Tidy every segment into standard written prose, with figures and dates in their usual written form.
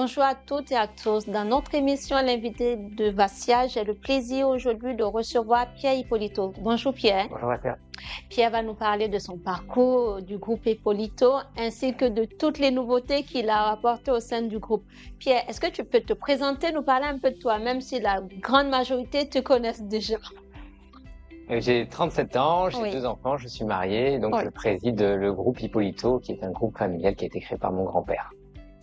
Bonjour à toutes et à tous. Dans notre émission L'invité de Vassia, j'ai le plaisir aujourd'hui de recevoir Pierre Hippolito. Bonjour Pierre. Bonjour Vassia. Pierre va nous parler de son parcours du groupe Hippolito ainsi que de toutes les nouveautés qu'il a apportées au sein du groupe. Pierre, est-ce que tu peux te présenter, nous parler un peu de toi, même si la grande majorité te connaissent déjà? J'ai 37 ans, j'ai Oui. 2 enfants, je suis marié, donc Oui. je préside le groupe Hippolito, qui est un groupe familial qui a été créé par mon grand-père.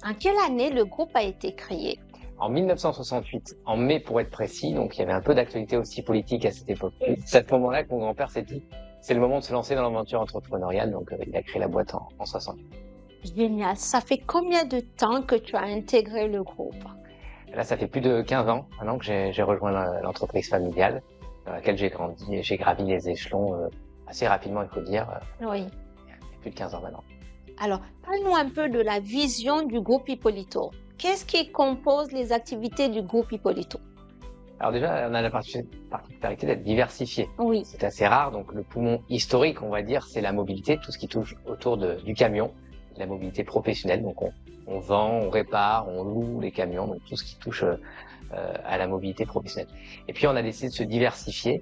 En quelle année le groupe a été créé? En 1968, en mai pour être précis, donc il y avait un peu d'actualité aussi politique à cette époque. C'est à ce moment-là que mon grand-père s'est dit, c'est le moment de se lancer dans l'aventure entrepreneuriale, donc il a créé la boîte en 68. Génial. Ça fait combien de temps que tu as intégré le groupe? Là, ça fait plus de 15 ans maintenant que j'ai rejoint l'entreprise familiale, dans laquelle j'ai grandi et j'ai gravi les échelons assez rapidement, il faut dire, Oui. il y a plus de 15 ans maintenant. Alors, parle-nous un peu de la vision du groupe Hippolito. Qu'est-ce qui compose les activités du groupe Hippolito? Alors déjà, on a la particularité d'être diversifié. Oui. C'est assez rare, donc le poumon historique, on va dire, c'est la mobilité, tout ce qui touche autour du camion, la mobilité professionnelle. Donc on vend, on répare, on loue les camions, donc tout ce qui touche à la mobilité professionnelle. Et puis on a décidé de se diversifier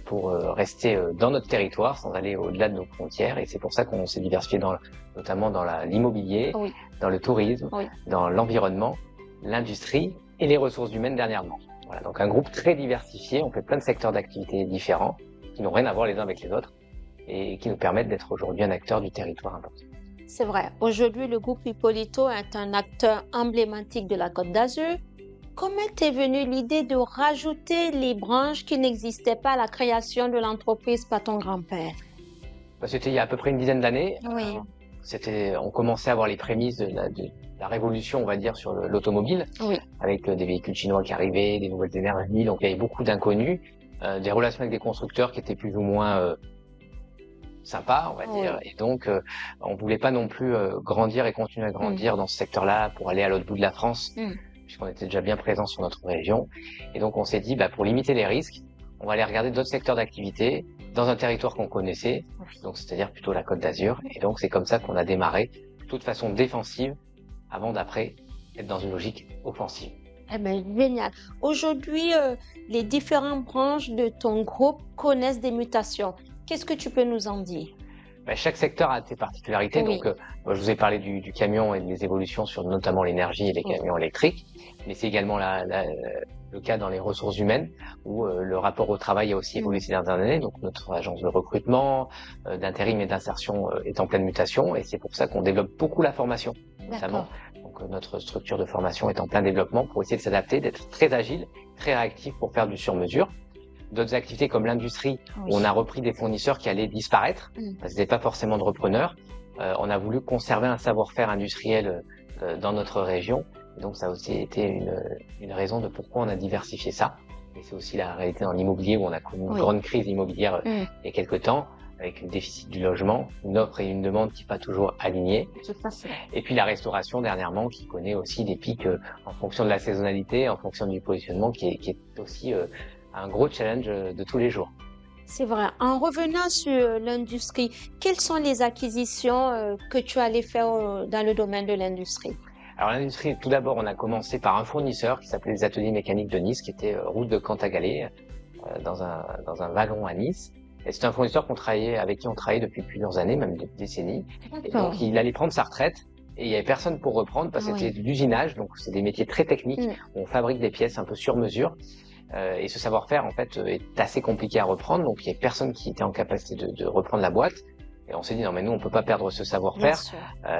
pour rester dans notre territoire sans aller au-delà de nos frontières. Et c'est pour ça qu'on s'est diversifié notamment dans l'immobilier, Oui. dans le tourisme, Oui. dans l'environnement, l'industrie et les ressources humaines dernièrement. Voilà, donc un groupe très diversifié, on fait plein de secteurs d'activité différents qui n'ont rien à voir les uns avec les autres et qui nous permettent d'être aujourd'hui un acteur du territoire important. C'est vrai. Aujourd'hui, le groupe Hippolito est un acteur emblématique de la Côte d'Azur. Comment t'est venue l'idée de rajouter les branches qui n'existaient pas à la création de l'entreprise par ton grand-père? C'était il y a à peu près une dizaine d'années. Oui. On commençait à avoir les prémices de la révolution, on va dire, sur l'automobile, Oui. avec des véhicules chinois qui arrivaient, des nouvelles énergies, donc il y avait beaucoup d'inconnus, des relations avec des constructeurs qui étaient plus ou moins sympas, on va dire, et donc on voulait pas non plus grandir et continuer à grandir dans ce secteur-là pour aller à l'autre bout de la France, puisqu'on était déjà bien présent sur notre région, et donc on s'est dit, pour limiter les risques, on va aller regarder d'autres secteurs d'activité dans un territoire qu'on connaissait, donc c'est-à-dire plutôt la Côte d'Azur, et donc c'est comme ça qu'on a démarré, plutôt de façon défensive, avant d'après être dans une logique offensive. Eh bien, génial. Aujourd'hui, les différentes branches de ton groupe connaissent des mutations. Qu'est-ce que tu peux nous en dire? Chaque secteur a ses particularités. Oui. Donc, je vous ai parlé du camion et des évolutions sur notamment l'énergie et les camions électriques, mais c'est également le cas dans les ressources humaines où le rapport au travail a aussi évolué ces dernières années. Donc, notre agence de recrutement, d'intérim et d'insertion est en pleine mutation et c'est pour ça qu'on développe beaucoup la formation, notamment. Donc, notre structure de formation est en plein développement pour essayer de s'adapter, d'être très agile, très réactif pour faire du sur-mesure. D'autres activités comme l'industrie, où on a repris des fournisseurs qui allaient disparaître, parce qu'ils n'avaient pas forcément de repreneurs. On a voulu conserver un savoir-faire industriel dans notre région. Et donc ça a aussi été une raison de pourquoi on a diversifié ça. Et c'est aussi la réalité dans l'immobilier où on a connu une grande crise immobilière il y a quelques temps, avec le déficit du logement, une offre et une demande qui n'est pas toujours alignées. Et puis la restauration dernièrement qui connaît aussi des pics en fonction de la saisonnalité, en fonction du positionnement qui est aussi un gros challenge de tous les jours. C'est vrai. En revenant sur l'industrie, quelles sont les acquisitions que tu allais faire dans le domaine de l'industrie? Alors l'industrie, tout d'abord, on a commencé par un fournisseur qui s'appelait les Ateliers Mécaniques de Nice, qui était route de Cantagalès, dans un vallon à Nice. Et c'est un fournisseur avec qui on travaillait depuis plusieurs années, même des décennies. Et donc il allait prendre sa retraite. Et il n'y avait personne pour reprendre parce que c'était de l'usinage, donc c'est des métiers très techniques où on fabrique des pièces un peu sur mesure. Et ce savoir-faire, en fait, est assez compliqué à reprendre. Donc, il n'y a personne qui était en capacité de reprendre la boîte. Et on s'est dit, non, mais nous, on peut pas perdre ce savoir-faire.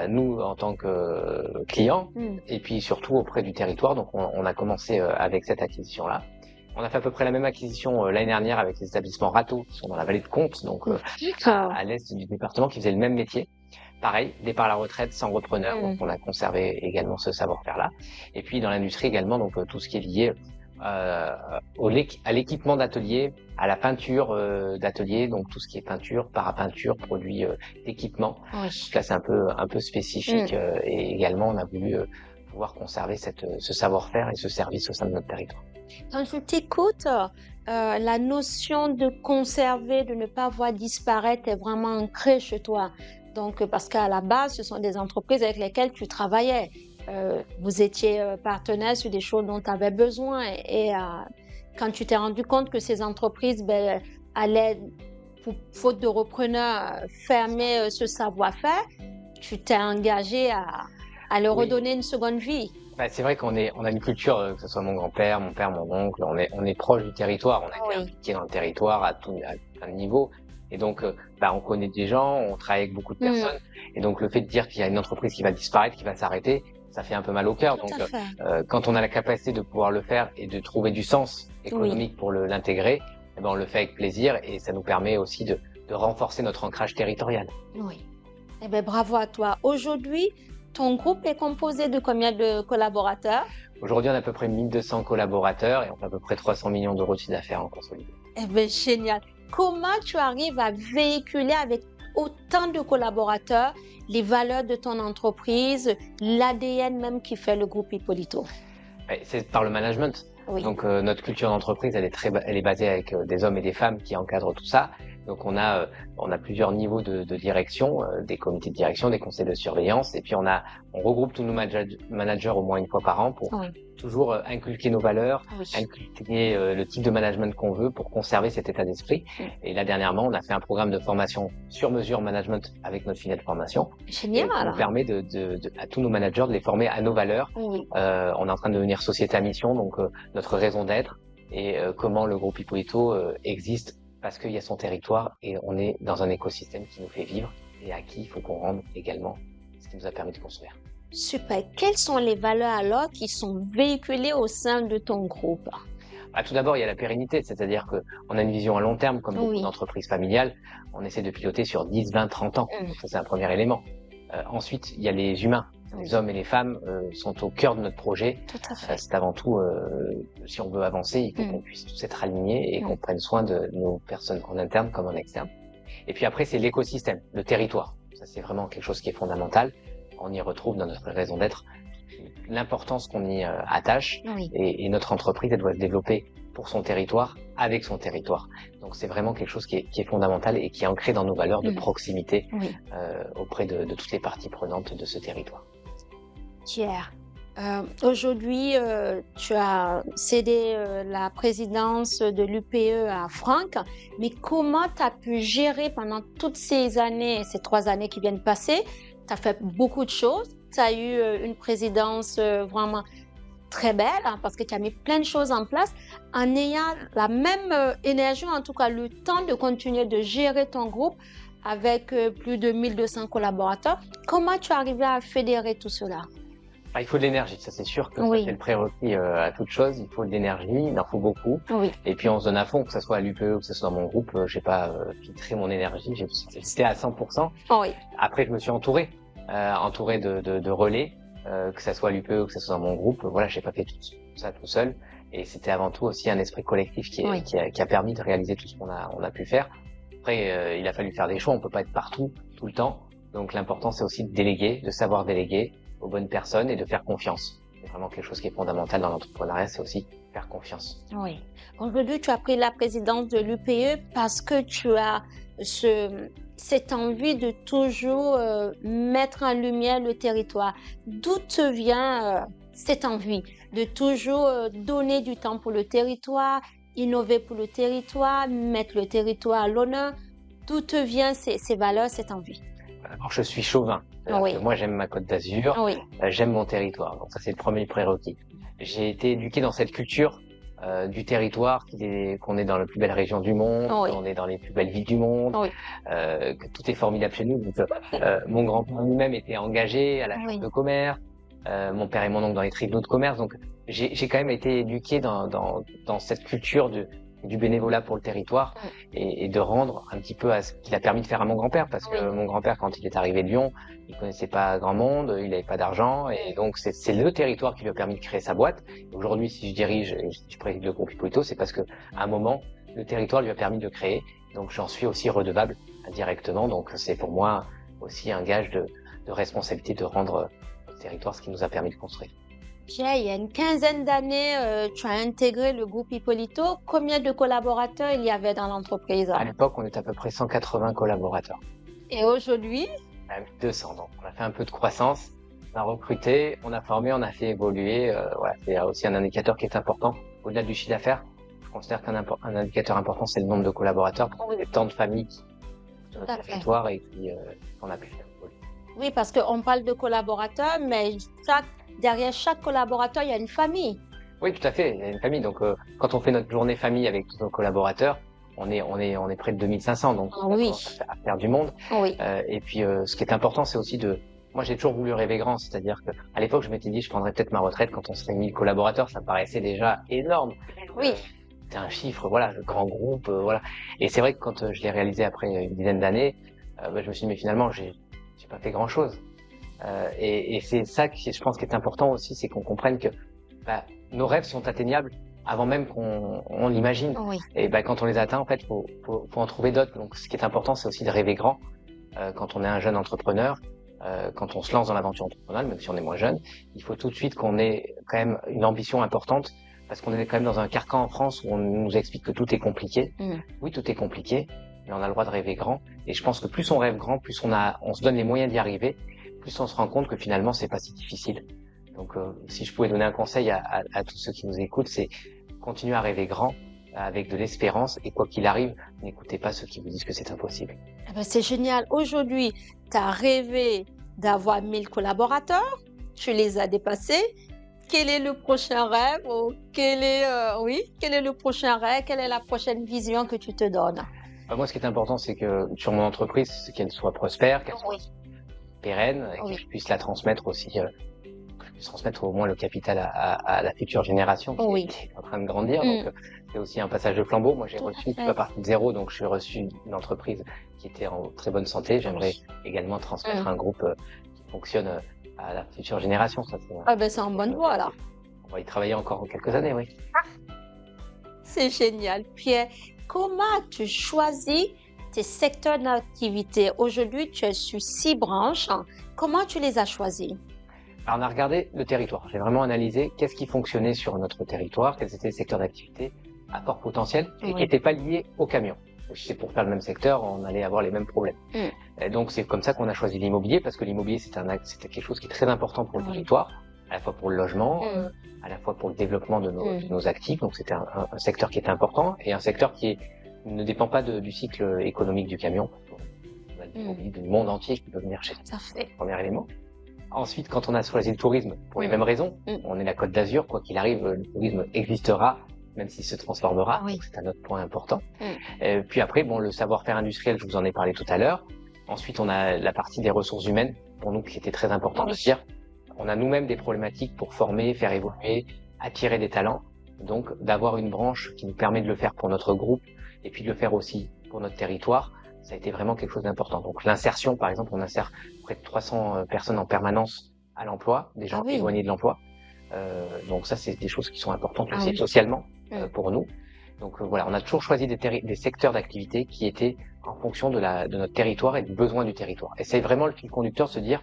Nous, en tant que clients, et puis surtout auprès du territoire. Donc, on a commencé avec cette acquisition-là. On a fait à peu près la même acquisition l'année dernière avec les établissements Rateau, qui sont dans la vallée de Comte, donc à l'est du département, qui faisaient le même métier. Pareil, départ à la retraite sans repreneur. Donc, on a conservé également ce savoir-faire-là. Et puis, dans l'industrie également, donc tout ce qui est lié à l'équipement d'atelier, à la peinture d'atelier, donc tout ce qui est peinture, parapeinture, produits d'équipement. Là, c'est un peu spécifique et également on a voulu pouvoir conserver ce savoir-faire et ce service au sein de notre territoire. Quand je t'écoute, la notion de conserver, de ne pas voir disparaître est vraiment ancrée chez toi. Donc, parce qu'à la base, ce sont des entreprises avec lesquelles tu travaillais. vous étiez partenaires sur des choses dont tu avais besoin et quand tu t'es rendu compte que ces entreprises allaient, faute de repreneurs, fermer ce savoir-faire, tu t'es engagé à leur Oui. redonner une seconde vie. Bah, c'est vrai on a une culture, que ce soit mon grand-père, mon père, mon oncle, on est proche du territoire, on a été impliqué dans le territoire à plein de niveaux. Et donc, on connaît des gens, on travaille avec beaucoup de personnes. Et donc, le fait de dire qu'il y a une entreprise qui va disparaître, qui va s'arrêter, ça fait un peu mal au cœur. Donc, quand on a la capacité de pouvoir le faire et de trouver du sens économique pour l'intégrer, eh ben, on le fait avec plaisir et ça nous permet aussi de renforcer notre ancrage territorial. Oui. Eh ben, bravo à toi. Aujourd'hui, ton groupe est composé de combien de collaborateurs? Aujourd'hui, on a à peu près 1200 collaborateurs et on fait à peu près 300 millions d'euros de chiffre d'affaires en consolidé. Eh bien, génial. Comment tu arrives à véhiculer avec autant de collaborateurs les valeurs de ton entreprise, l'ADN même qui fait le groupe Hippolito? C'est par le management. Oui. Donc, notre culture d'entreprise, elle est basée avec des hommes et des femmes qui encadrent tout ça. Donc, on a plusieurs niveaux de direction, des comités de direction, des conseils de surveillance, et puis on regroupe tous nos managers au moins une fois par an pour toujours inculquer nos valeurs, inculquer le type de management qu'on veut pour conserver cet état d'esprit. Et là, dernièrement, on a fait un programme de formation sur mesure management avec notre filiale de formation. Génial. Qui nous permet à tous nos managers de les former à nos valeurs. On est en train de devenir société à mission, donc notre raison d'être et comment le groupe Hippolito existe parce qu'il y a son territoire et on est dans un écosystème qui nous fait vivre et à qui il faut qu'on rende également ce qui nous a permis de construire. Super. Quelles sont les valeurs alors qui sont véhiculées au sein de ton groupe? Tout d'abord, il y a la pérennité, c'est-à-dire qu'on a une vision à long terme, comme beaucoup d'entreprises familiales. On essaie de piloter sur 10, 20, 30 ans. Ça, c'est un premier élément. Ensuite, il y a les humains. Les hommes et les femmes sont au cœur de notre projet. Tout à fait. C'est avant tout, si on veut avancer, il faut qu'on puisse tous être alignés et qu'on prenne soin de nos personnes en interne comme en externe. Et puis après, c'est l'écosystème, le territoire. Ça, c'est vraiment quelque chose qui est fondamental. On y retrouve dans notre raison d'être l'importance qu'on y attache. Et notre entreprise, elle doit se développer pour son territoire, avec son territoire. Donc c'est vraiment quelque chose qui est fondamental et qui est ancré dans nos valeurs de proximité auprès de toutes les parties prenantes de ce territoire. Pierre, aujourd'hui, tu as cédé la présidence de l'UPE à Franck, mais comment tu as pu gérer pendant toutes ces années, ces 3 années qui viennent de passer? Tu as fait beaucoup de choses, tu as eu une présidence vraiment très belle parce que tu as mis plein de choses en place en ayant la même énergie, en tout cas le temps de continuer de gérer ton groupe avec plus de 1200 collaborateurs. Comment tu es arrivé à fédérer tout cela? Il faut de l'énergie, ça c'est sûr que c'est le prérequis à toute chose. Il faut de l'énergie, il en faut beaucoup. Et puis on se donne à fond, que ce soit à l'UPE ou que ce soit dans mon groupe. J'ai pas filtré mon énergie, j'étais à 100%. Après, je me suis entouré de relais, que ce soit à l'UPE ou que ce soit dans mon groupe. Voilà, j'ai pas fait tout ça tout seul. Et c'était avant tout aussi un esprit collectif qui a permis de réaliser tout ce qu'on a pu faire. Après, il a fallu faire des choix. On peut pas être partout tout le temps. Donc l'important c'est aussi de déléguer, de savoir déléguer aux bonnes personnes et de faire confiance. C'est vraiment quelque chose qui est fondamental dans l'entrepreneuriat, c'est aussi faire confiance. Oui. Aujourd'hui, tu as pris la présidence de l'UPE parce que tu as cette envie de toujours mettre en lumière le territoire. D'où te vient cette envie de toujours donner du temps pour le territoire, innover pour le territoire, mettre le territoire à l'honneur? D'où te viennent ces valeurs, cette envie? Alors, je suis chauvin. Moi, j'aime ma Côte d'Azur, j'aime mon territoire. Donc ça, c'est le premier prérequis. J'ai été éduqué dans cette culture du territoire, qu'on est dans la plus belle région du monde, qu'on est dans les plus belles villes du monde, que tout est formidable chez nous. Donc, mon grand-père lui-même était engagé à la chambre de commerce, mon père et mon oncle dans les tribunaux de commerce. Donc, j'ai quand même été éduqué dans cette culture du bénévolat pour le territoire et de rendre un petit peu à ce qu'il a permis de faire à mon grand-père, parce que mon grand-père, quand il est arrivé de Lyon, il connaissait pas grand monde, il n'avait pas d'argent, et donc c'est le territoire qui lui a permis de créer sa boîte. Aujourd'hui, si je dirige et je préside le groupe Hippolito, c'est parce que à un moment, le territoire lui a permis de créer, donc j'en suis aussi redevable indirectement. Donc c'est pour moi aussi un gage de responsabilité de rendre au territoire ce qui nous a permis de construire. Pierre, il y a une quinzaine d'années, tu as intégré le groupe Hippolito. Combien de collaborateurs il y avait dans l'entreprise? À l'époque, on était à peu près 180 collaborateurs. Et aujourd'hui? 200, donc on a fait un peu de croissance. On a recruté, on a formé, on a fait évoluer. Voilà, c'est aussi un indicateur qui est important. Au-delà du chiffre d'affaires, je considère un indicateur important, c'est le nombre de collaborateurs, Oui, le temps de famille sur tout notre à fait. territoire et puis qu'on a pu faire évoluer. Oui, parce qu'on parle de collaborateurs, mais derrière chaque collaborateur, il y a une famille. Oui, tout à fait. Il y a une famille. Donc, quand on fait notre journée famille avec tous nos collaborateurs, on est près de 2500. Donc, Ah on oui, commence à faire du monde. oui, Et puis, ce qui est important, c'est aussi moi, j'ai toujours voulu rêver grand. C'est-à-dire que, à l'époque, je m'étais dit, je prendrais peut-être ma retraite quand on serait 1000 collaborateurs. Ça me paraissait déjà énorme. oui. C'est un chiffre, voilà, le grand groupe, voilà. Et c'est vrai que quand je l'ai réalisé après une dizaine d'années, je me suis dit, mais finalement, j'ai pas fait grand-chose. Et c'est ça qui, je pense, qui est important aussi, c'est qu'on comprenne que nos rêves sont atteignables avant même qu'on l'imagine. Oui, Et quand on les atteint, en fait, faut en trouver d'autres. Donc, ce qui est important, c'est aussi de rêver grand. Quand on est un jeune entrepreneur, quand on se lance dans l'aventure entrepreneuriale, même si on est moins jeune, il faut tout de suite qu'on ait quand même une ambition importante, parce qu'on est quand même dans un carcan en France où on nous explique que tout est compliqué. Oui, tout est compliqué, mais on a le droit de rêver grand. Et je pense que plus on rêve grand, plus on se donne les moyens d'y arriver, plus on se rend compte que finalement, c'est pas si difficile. Donc, si je pouvais donner un conseil à tous ceux qui nous écoutent, c'est continuer à rêver grand, avec de l'espérance, et quoi qu'il arrive, n'écoutez pas ceux qui vous disent que c'est impossible. eh ben, c'est génial. Aujourd'hui, tu as rêvé d'avoir 1000 collaborateurs, tu les as dépassés. Quel est le prochain rêve ou quel est le prochain rêve? Quelle est la prochaine vision que tu te donnes? Moi, ce qui est important, c'est que sur mon entreprise, c'est qu'elle soit prospère, qu'elle soit Oui, pérenne, et oui, que je puisse la transmettre aussi, que je puisse transmettre au moins le capital à la future génération oui. qui est en train de grandir. Donc, c'est aussi un passage de flambeau. Moi, j'ai Tout à reçu, je suis fait. pas parti de zéro, donc je suis reçu une entreprise qui était en très bonne santé. J'aimerais également transmettre un groupe qui fonctionne à la future génération. Ça, Ah ben, c'est en bonne voie là. on va y travailler encore quelques années, oui. C'est génial. Pierre, comment tu choisis tes secteurs d'activité? Aujourd'hui, tu es sur 6 branches. Comment tu les as choisis? Alors, on a regardé le territoire. J'ai vraiment analysé qu'est-ce qui fonctionnait sur notre territoire, quels étaient les secteurs d'activité à fort potentiel et qui Oui. n'étaient pas liés au camion. Si c'est pour faire le même secteur, on allait avoir les mêmes problèmes. Et donc, c'est comme ça qu'on a choisi l'immobilier, parce que l'immobilier, c'était quelque chose qui est très important pour le Oui. territoire, à la fois pour le logement, à la fois pour le développement de nos actifs. Donc, c'était un secteur qui était important et un secteur qui ne dépend pas du cycle économique du camion. On a l'immobilier du monde entier qui peut venir chez nous. Ça fait. Premier élément. Ensuite, quand on a choisi le tourisme, pour les mêmes raisons, on est la Côte d'Azur, quoi qu'il arrive, le tourisme existera, même s'il se transformera. Oui. Donc, c'est un autre point important. Puis après, le savoir-faire industriel, je vous en ai parlé tout à l'heure. Ensuite, on a la partie des ressources humaines, pour nous, qui était très important de dire. On a nous-mêmes des problématiques pour former, faire évoluer, attirer des talents. Donc, d'avoir une branche qui nous permet de le faire pour notre groupe et puis de le faire aussi pour notre territoire, ça a été vraiment quelque chose d'important. Donc, l'insertion, par exemple, on insère près de 300 personnes en permanence à l'emploi, des gens éloignés de l'emploi. Donc ça, c'est des choses qui sont importantes aussi socialement pour nous. Donc voilà, on a toujours choisi des secteurs d'activité qui étaient en fonction de notre territoire et du besoin du territoire. Et c'est vraiment le fil conducteur de se dire,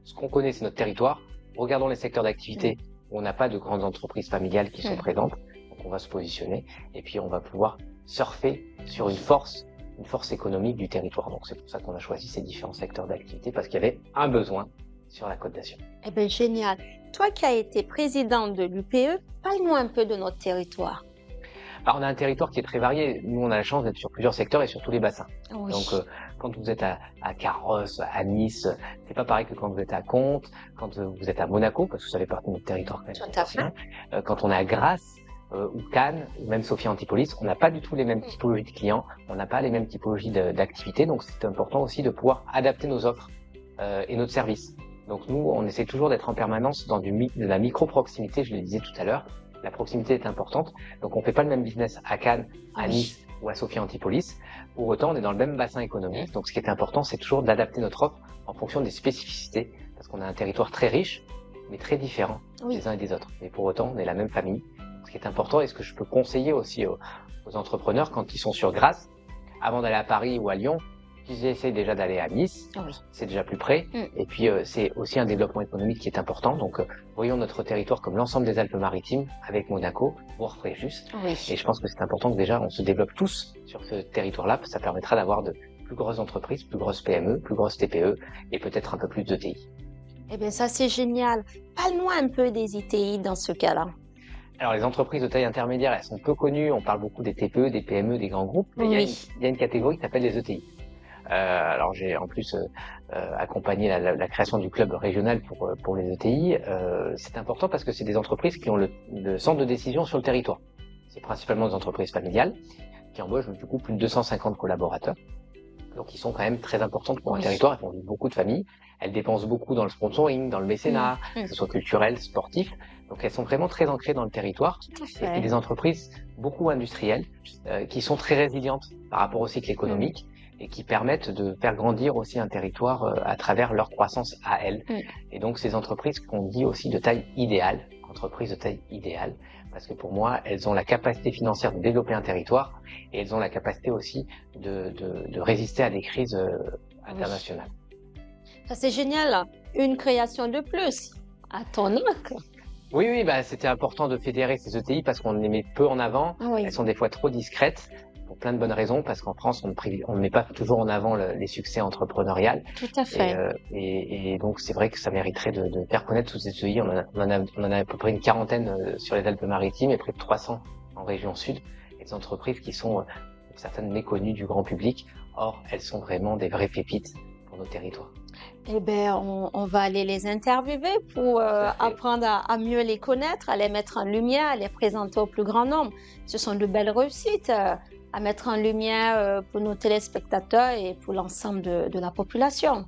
ce qu'on connaît, c'est notre territoire. Regardons les secteurs d'activité où on n'a pas de grandes entreprises familiales qui sont présentes. Donc on va se positionner et puis on va pouvoir surfer sur une force économique du territoire. Donc c'est pour ça qu'on a choisi ces différents secteurs d'activité, parce qu'il y avait un besoin sur la Côte d'Azur. Eh bien, génial. Toi qui as été présidente de l'UPE, parle-nous un peu de notre territoire. Alors, on a un territoire qui est très varié. Nous, on a la chance d'être sur plusieurs secteurs et sur tous les bassins. Oui. Donc, quand vous êtes à Carrosse, à Nice, c'est pas pareil que quand vous êtes à Contes, quand vous êtes à Monaco, parce que ça fait partie de notre territoire. Tout à fait. Quand on est à Grasse, ou Cannes, ou même Sophia Antipolis, on n'a pas du tout les mêmes typologies de clients, on n'a pas les mêmes typologies d'activités, donc c'est important aussi de pouvoir adapter nos offres et notre service. Donc nous, on essaie toujours d'être en permanence dans de la micro-proximité, je le disais tout à l'heure. La proximité est importante, donc on fait pas le même business à Cannes, à Nice ou à Sophia Antipolis. Pour autant, on est dans le même bassin économique, donc ce qui est important, c'est toujours d'adapter notre offre en fonction des spécificités, parce qu'on a un territoire très riche, mais très différent des uns et des autres. Mais pour autant, on est la même famille. Ce qui est important et ce que je peux conseiller aussi aux entrepreneurs quand ils sont sur Grasse, avant d'aller à Paris ou à Lyon, qu'ils essaient déjà d'aller à Nice, c'est déjà plus près. Et puis c'est aussi un développement économique qui est important. Donc voyons notre territoire comme l'ensemble des Alpes-Maritimes, avec Monaco, voire Fréjus. Et je pense que c'est important que déjà on se développe tous sur ce territoire-là. Ça permettra d'avoir de plus grosses entreprises, plus grosses PME, plus grosses TPE et peut-être un peu plus de TI. Eh bien, ça, c'est génial. Parle-moi un peu des ITI dans ce cas-là. Alors, les entreprises de taille intermédiaire, elles sont peu connues. On parle beaucoup des TPE, des PME, des grands groupes. Mais Oui. il y a une catégorie qui s'appelle les ETI. Alors, j'ai en plus accompagné la création du club régional pour les ETI. C'est important parce que c'est des entreprises qui ont le centre de décision sur le territoire. C'est principalement des entreprises familiales qui embauchent du coup plus de 250 collaborateurs. Donc, ils sont quand même très importantes pour un territoire. Elles font vivre beaucoup de familles. Elles dépensent beaucoup dans le sponsoring, dans le mécénat, que ce soit culturel, sportif. Donc, elles sont vraiment très ancrées dans le territoire. Et puis, des entreprises beaucoup industrielles qui sont très résilientes par rapport au cycle économique et qui permettent de faire grandir aussi un territoire à travers leur croissance à elles. Et donc, ces entreprises qu'on dit aussi de taille idéale, entreprises de taille idéale, parce que pour moi, elles ont la capacité financière de développer un territoire et elles ont la capacité aussi de résister à des crises internationales. Ça, c'est génial. Une création de plus à ton arc. Oui, bah, c'était important de fédérer ces ETI parce qu'on les met peu en avant. Elles sont des fois trop discrètes pour plein de bonnes raisons, parce qu'en France, on ne met pas toujours en avant les succès entrepreneurial. Tout à fait. Et donc, c'est vrai que ça mériterait de faire connaître tous ces ETI. On en a à peu près une quarantaine sur les Alpes-Maritimes et près de 300 en région sud. Et des entreprises qui sont certaines méconnues du grand public. Or, elles sont vraiment des vraies pépites pour nos territoires. Eh bien, on va aller les interviewer pour apprendre à mieux les connaître, à les mettre en lumière, à les présenter au plus grand nombre. Ce sont de belles réussites à mettre en lumière pour nos téléspectateurs et pour l'ensemble de la population.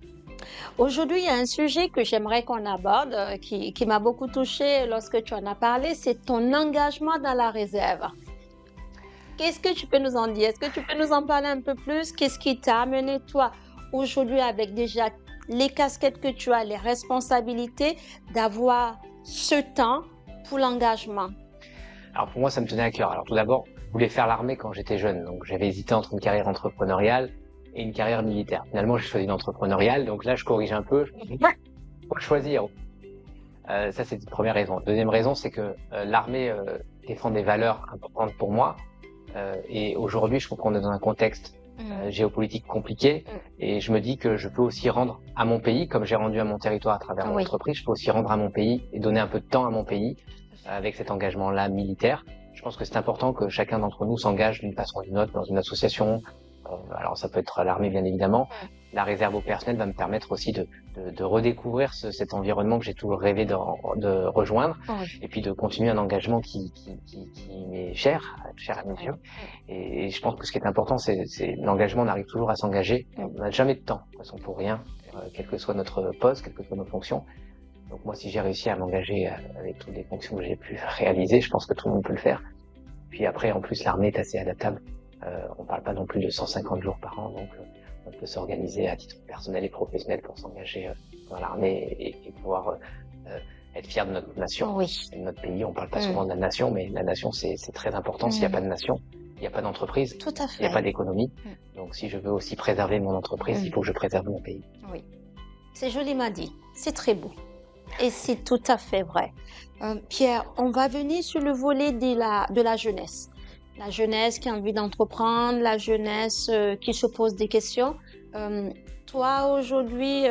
Aujourd'hui, il y a un sujet que j'aimerais qu'on aborde qui m'a beaucoup touchée lorsque tu en as parlé, c'est ton engagement dans la réserve. Qu'est-ce que tu peux nous en dire? Est-ce que tu peux nous en parler un peu plus? Qu'est-ce qui t'a amené, toi, aujourd'hui, avec déjà les casquettes que tu as, les responsabilités, d'avoir ce temps pour l'engagement? Alors pour moi, ça me tenait à cœur. Alors tout d'abord, je voulais faire l'armée quand j'étais jeune, donc j'avais hésité entre une carrière entrepreneuriale et une carrière militaire. Finalement, j'ai choisi l'entrepreneuriale, donc là, je corrige un peu. Faut choisir. Ça, c'est une première raison. Deuxième raison, c'est que l'armée défend des valeurs importantes pour moi. Et aujourd'hui, je trouve qu'on est dans un contexte géopolitique compliqué, et je me dis que je peux aussi rendre à mon pays, comme j'ai rendu à mon territoire à travers mon entreprise, je peux aussi rendre à mon pays et donner un peu de temps à mon pays avec cet engagement-là militaire. Je pense que c'est important que chacun d'entre nous s'engage d'une façon ou d'une autre dans une association. Alors ça peut être l'armée bien évidemment. La réserve au personnel va me permettre aussi de redécouvrir cet environnement que j'ai toujours rêvé de rejoindre, et puis de continuer un engagement qui m'est cher à mes yeux. Et je pense que ce qui est important, c'est l'engagement. On arrive toujours à s'engager. On n'a jamais de temps, de toute façon, pour rien, quel que soit notre poste, quelles que soient nos fonctions. Donc moi, si j'ai réussi à m'engager avec toutes les fonctions que j'ai pu réaliser, je pense que tout le monde peut le faire. Puis après, en plus, l'armée est assez adaptable. On parle pas non plus de 150 jours par an, donc on peut s'organiser à titre personnel et professionnel pour s'engager dans l'armée et pouvoir être fier de notre nation, de notre pays. On parle pas souvent de la nation, mais la nation, c'est très important. S'il n'y a pas de nation, il n'y a pas d'entreprise, il n'y a pas d'économie. Donc si je veux aussi préserver mon entreprise, il faut que je préserve mon pays. Oui, c'est joliment dit, c'est très beau. Et c'est tout à fait vrai. Pierre, on va venir sur le volet de la jeunesse. La jeunesse qui a envie d'entreprendre, la jeunesse qui se pose des questions. Toi, aujourd'hui,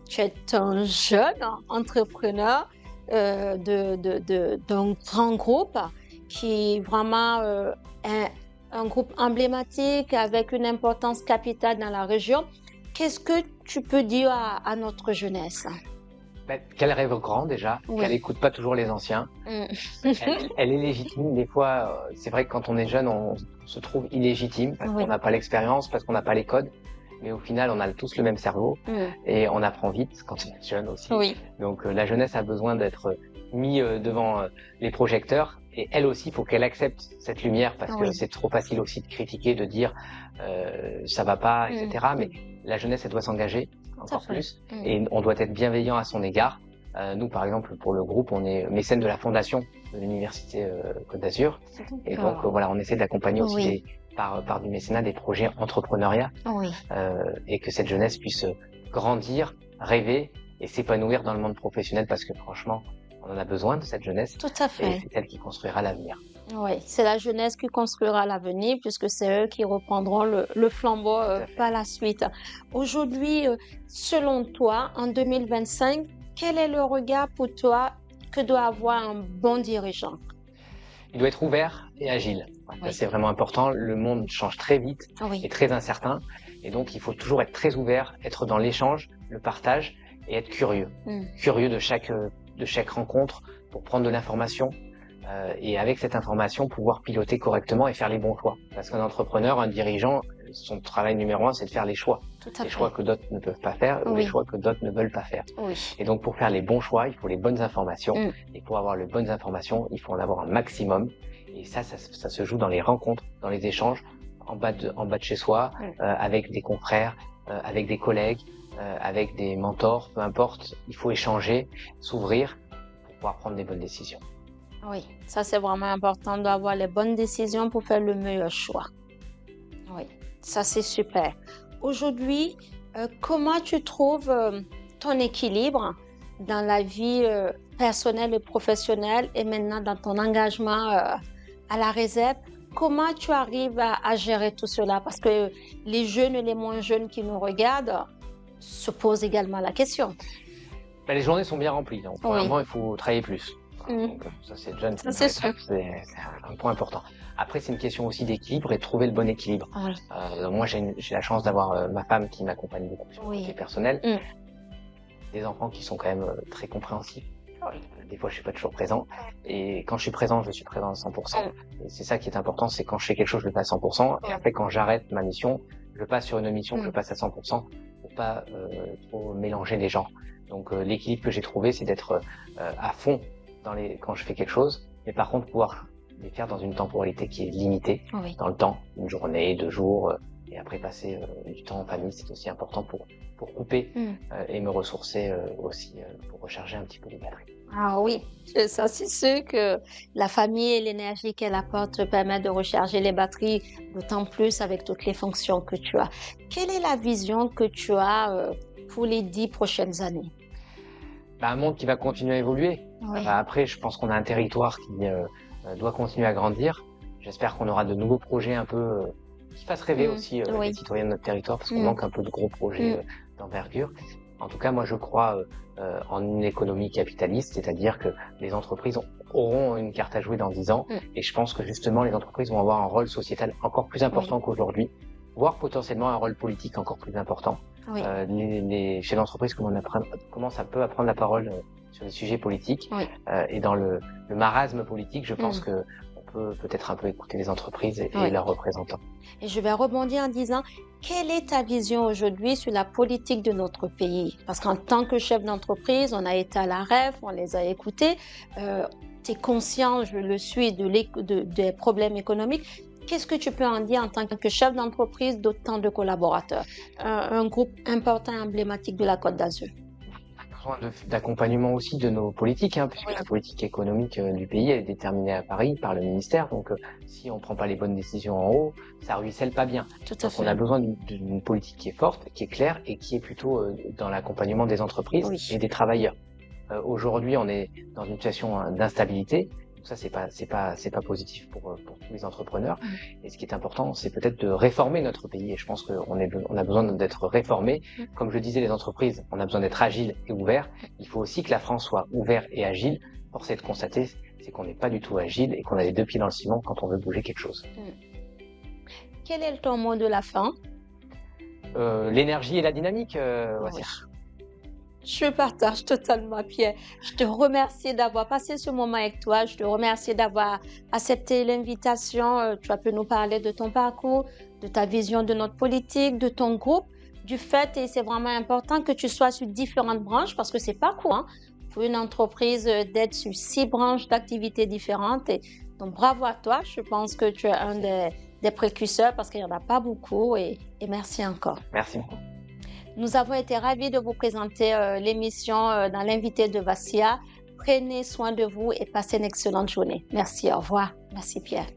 tu es un jeune entrepreneur d'un grand groupe qui est vraiment un groupe emblématique avec une importance capitale dans la région. Qu'est-ce que tu peux dire à notre jeunesse? Qu'elle rêve grand déjà, qu'elle écoute pas toujours les anciens. Elle est légitime. Des fois, c'est vrai que quand on est jeune, on se trouve illégitime parce qu'on n'a pas l'expérience, parce qu'on n'a pas les codes. Mais au final, on a tous le même cerveau et on apprend vite quand on est jeune aussi. Donc la jeunesse a besoin d'être mis devant les projecteurs, et elle aussi, il faut qu'elle accepte cette lumière, parce que c'est trop facile aussi de critiquer, de dire ça va pas, etc. Mais la jeunesse, elle doit s'engager encore plus, et on doit être bienveillant à son égard. Nous, par exemple, pour le groupe, on est mécène de la fondation de l'Université Côte d'Azur, et donc voilà, on essaie d'accompagner aussi par du mécénat des projets entrepreneuriat, et que cette jeunesse puisse grandir, rêver et s'épanouir dans le monde professionnel, parce que franchement, on en a besoin de cette jeunesse. Tout à fait. Et c'est elle qui construira l'avenir. Oui, c'est la jeunesse qui construira l'avenir, puisque c'est eux qui reprendront le flambeau par la suite. Aujourd'hui, selon toi, en 2025, quel est le regard pour toi que doit avoir un bon dirigeant? Il doit être ouvert et agile. Oui. C'est vraiment important. Le monde change très vite Oui. et très incertain. Et donc, il faut toujours être très ouvert, être dans l'échange, le partage et être curieux. Curieux de chaque rencontre pour prendre de l'information. Et avec cette information, pouvoir piloter correctement et faire les bons choix. Parce qu'un entrepreneur, un dirigeant, son travail numéro 1, c'est de faire les choix. Les choix que d'autres ne peuvent pas faire ou les choix que d'autres ne veulent pas faire. Oui. Et donc, pour faire les bons choix, il faut les bonnes informations. Et pour avoir les bonnes informations, il faut en avoir un maximum. Et ça se joue dans les rencontres, dans les échanges, en bas de chez soi, avec des confrères, avec des collègues, avec des mentors, peu importe. Il faut échanger, s'ouvrir pour pouvoir prendre des bonnes décisions. Oui, ça c'est vraiment important d'avoir les bonnes décisions pour faire le meilleur choix. Oui, ça c'est super. Aujourd'hui, comment tu trouves ton équilibre dans la vie personnelle et professionnelle et maintenant dans ton engagement à la réserve? Comment tu arrives à gérer tout cela? Parce que les jeunes et les moins jeunes qui nous regardent se posent également la question. Les journées sont bien remplies. Donc, pour le moment, il faut travailler plus. Donc, ça, c'est déjà c'est un point important. Après, c'est une question aussi d'équilibre et de trouver le bon équilibre. Moi, j'ai la chance d'avoir ma femme qui m'accompagne beaucoup sur le côté personnel. Des enfants qui sont quand même très compréhensifs. Des fois, je suis pas toujours présent. Et quand je suis présent, je suis présent à 100%. Et c'est ça qui est important, c'est quand je fais quelque chose, je le fais à 100%. Et après, quand j'arrête ma mission, je passe sur une mission, je passe à 100% pour pas trop mélanger les gens. Donc, l'équilibre que j'ai trouvé, c'est d'être à fond quand je fais quelque chose, mais par contre pouvoir les faire dans une temporalité qui est limitée dans le temps, une journée, 2 jours, et après passer du temps en famille, c'est aussi important pour couper et me ressourcer aussi pour recharger un petit peu les batteries. Ah oui, ça c'est sûr que la famille et l'énergie qu'elle apporte permettent de recharger les batteries, d'autant plus avec toutes les fonctions que tu as. Quelle est la vision que tu as pour les 10 prochaines années? Un monde qui va continuer à évoluer. Après, je pense qu'on a un territoire qui doit continuer à grandir. J'espère qu'on aura de nouveaux projets un peu qui fassent rêver aussi les citoyens de notre territoire, parce qu'on manque un peu de gros projets d'envergure. En tout cas, moi, je crois en une économie capitaliste, c'est-à-dire que les entreprises auront une carte à jouer dans 10 ans. Et je pense que justement, les entreprises vont avoir un rôle sociétal encore plus important qu'aujourd'hui, voire potentiellement un rôle politique encore plus important. Les chefs d'entreprise commencent à peu à prendre la parole sur les sujets politiques. Et dans le marasme politique, je pense que on peut peut-être un peu écouter les entreprises et leurs représentants. Et je vais rebondir en disant, quelle est ta vision aujourd'hui sur la politique de notre pays? Parce qu'en tant que chef d'entreprise, on a été à la REF, on les a écoutés. Tu es conscient, je le suis, des problèmes économiques. Qu'est-ce que tu peux en dire en tant que chef d'entreprise d'autant de collaborateurs? Un groupe important, emblématique de la Côte d'Azur. Besoin d'accompagnement aussi de nos politiques, puisque la politique économique du pays est déterminée à Paris par le ministère. Donc, si on ne prend pas les bonnes décisions en haut, ça ruisselle pas bien. Donc, on a besoin d'une politique qui est forte, qui est claire et qui est plutôt dans l'accompagnement des entreprises et des travailleurs. Aujourd'hui, on est dans une situation d'instabilité. Donc ça, c'est pas positif pour tous les entrepreneurs. Et ce qui est important, c'est peut-être de réformer notre pays. Et je pense qu'on a besoin d'être réformé. Comme je disais, les entreprises, on a besoin d'être agiles et ouverts. Il faut aussi que la France soit ouverte et agile. Force est de constater, c'est qu'on n'est pas du tout agile et qu'on a les 2 pieds dans le ciment quand on veut bouger quelque chose. Quel est ton mot de la fin? L'énergie et la dynamique, Je partage totalement, Pierre. Je te remercie d'avoir passé ce moment avec toi. Je te remercie d'avoir accepté l'invitation. Tu as pu nous parler de ton parcours, de ta vision de notre politique, de ton groupe, du fait, et c'est vraiment important que tu sois sur différentes branches parce que c'est pas courant pour une entreprise d'être sur 6 branches d'activités différentes. Et donc, bravo à toi. Je pense que tu es un des précurseurs parce qu'il n'y en a pas beaucoup et merci encore. Merci beaucoup. Nous avons été ravis de vous présenter l'émission dans l'invité de Vassia. Prenez soin de vous et passez une excellente journée. Merci, au revoir. Merci Pierre.